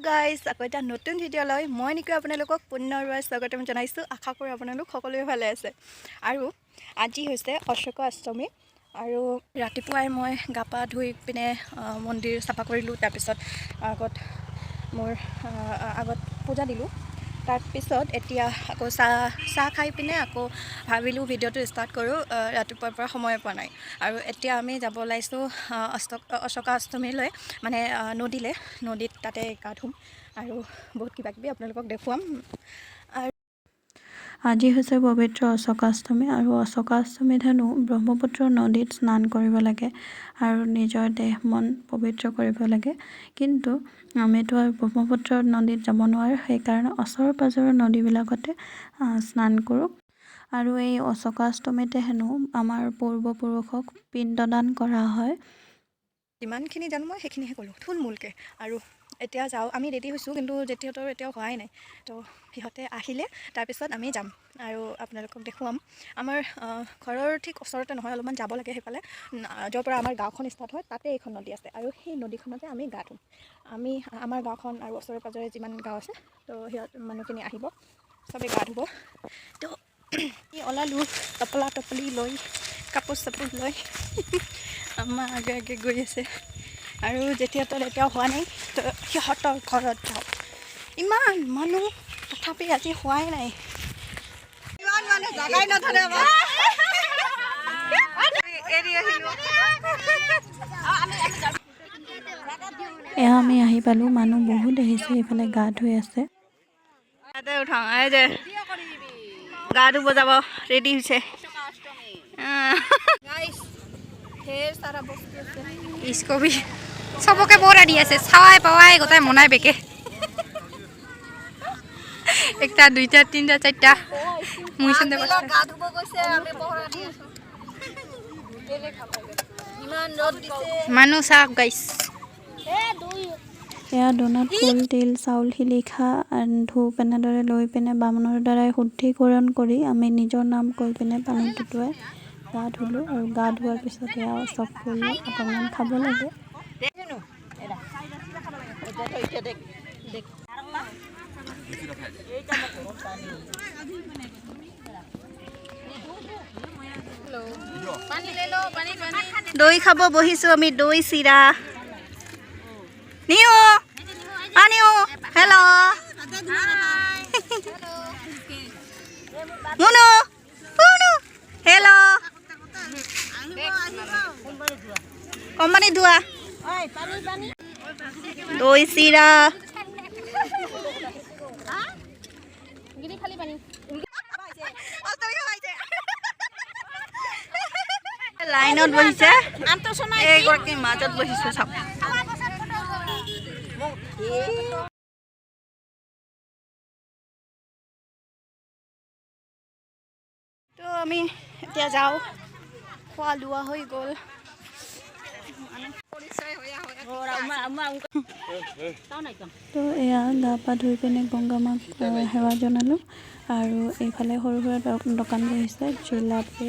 Guys আকৌ এটা নতুন ভিডিঅ' লৈ মই নিকি আপোনালোকক পুনৰবাৰ স্বাগতম জনাইছোঁ। আশা কৰোঁ আপোনালোক সকলোৱে ভালে আছে। আৰু আজি হৈছে অশোক অষ্টমী আৰু ৰাতিপুৱাই মই গা পা ধুই পিনে মন্দিৰ চাফা কৰিলোঁ। তাৰপিছত মোৰ আগত পূজা দিলোঁ। তাৰপিছত এতিয়া আকৌ চাহ খাই পিনে আকৌ ভাবিলোঁ ভিডিঅ'টো ষ্টাৰ্ট কৰোঁ। ৰাতিপুৱাৰ পৰা সময় পোৱা নাই আৰু এতিয়া আমি যাব ওলাইছোঁ অশোক অষ্টমীলৈ, মানে নদীত তাতে গা ধুম আৰু বহুত কিবাকিবি আপোনালোকক দেখুৱাম। আৰু আজি হৈছে পবিত্ৰ অশোকাষ্টমী আৰু অশোকাষ্টমীত হেনো ব্ৰহ্মপুত্ৰ নদীত স্নান কৰিব লাগে আৰু নিজৰ দেহ মন পবিত্ৰ কৰিব লাগে। কিন্তু আমিতো আৰু ব্ৰহ্মপুত্ৰ নদীত যাব নোৱাৰোঁ, সেইকাৰণে ওচৰ পাজৰৰ নদীবিলাকতে স্নান কৰোঁ। আৰু এই অশোকাষ্টমীতে হেনো আমাৰ পূৰ্বপুৰুষক পিণ্ডদান কৰা হয়। যিমানখিনি জানো মই সেইখিনিহে ক'লোঁ থুলমূলকৈ। আৰু এতিয়া যাওঁ, আমি ৰেডি হৈছোঁ কিন্তু যেতিয়াতো এতিয়াও হোৱাই নাই। তো সিহঁতে আহিলে তাৰপিছত আমি যাম আৰু আপোনালোকক দেখুৱাম। আমাৰ ঘৰৰ ঠিক ওচৰতে নহয়, অলপমান যাব লাগে সেইফালে, য'ৰ পৰা আমাৰ গাঁওখন ষ্টাৰ্ট হয় তাতে এইখন নদী আছে আৰু সেই নদীখনতে আমি গা ধুম। আমাৰ গাঁওখন আৰু ওচৰে পাঁজৰে যিমান গাঁও আছে তো মানুহখিনি আহিব, চবেই গা ধুব। তো ওলালোঁ টপলি লৈ, কাপোৰ চাপোৰ লৈ আমাৰ আগে গৈ আছে। আৰু যেতিয়াতো এতিয়াও হোৱা নাই, তো সিহঁতৰ ঘৰত যাওঁ। ইমান মানুহ তথাপি আজি হোৱাই নাই। ইমান মানুহ জাগাই নধৰে। এয়া আমি আহি পালোঁ, মানুহ বহুত আহিছে, এইফালে গা ধুই আছে। উঠাওঁ এই যে গা ধুব যাব ৰেডি হৈছে। ইস্কবি চবকে বৰা দি আছে, চাৱাই পাৱাই গোটাই মনাই বেকে। একটা দুইটা তিনটা চাৰটা মুইছন্দে পাঁচটা গা ধুব গৈছে, আমি পহৰা দি আছো। ইমান ৰ'দ দিছে, মানুহ চাওক গাইছ। এয়া দোনাত ফুল তিল চাউল শিলিখা ধূপ এনেদৰে লৈ পিনে বামুণৰ দ্বাৰাই শুদ্ধিকৰণ কৰি আমি নিজৰ নাম কৈ পিনে পানীত উটুৱাই গা ধুলোঁ। আৰু গা ধোৱাৰ পিছত এয়া চব কৰি অকণমান খাব লাগে। দৈ খাব বহিছোঁ আমি, দৈ চিৰা। নিও পানীও হেল্ল' মুনু হেল্ল' কোম্পানীত ধোৱা দৈ চিৰা। লাইনত বহিছে, এইগৰাকী মাজত বহিছে চাওক। তো আমি এতিয়া যাওঁ, খোৱা লোৱা হৈ গ'ল। তো এয়া গা পা ধুই পিনে গংগা মাক সেৱা জনালোঁ। আৰু এইফালে সৰু সুৰা দোকান বহিছে, জিলাপি।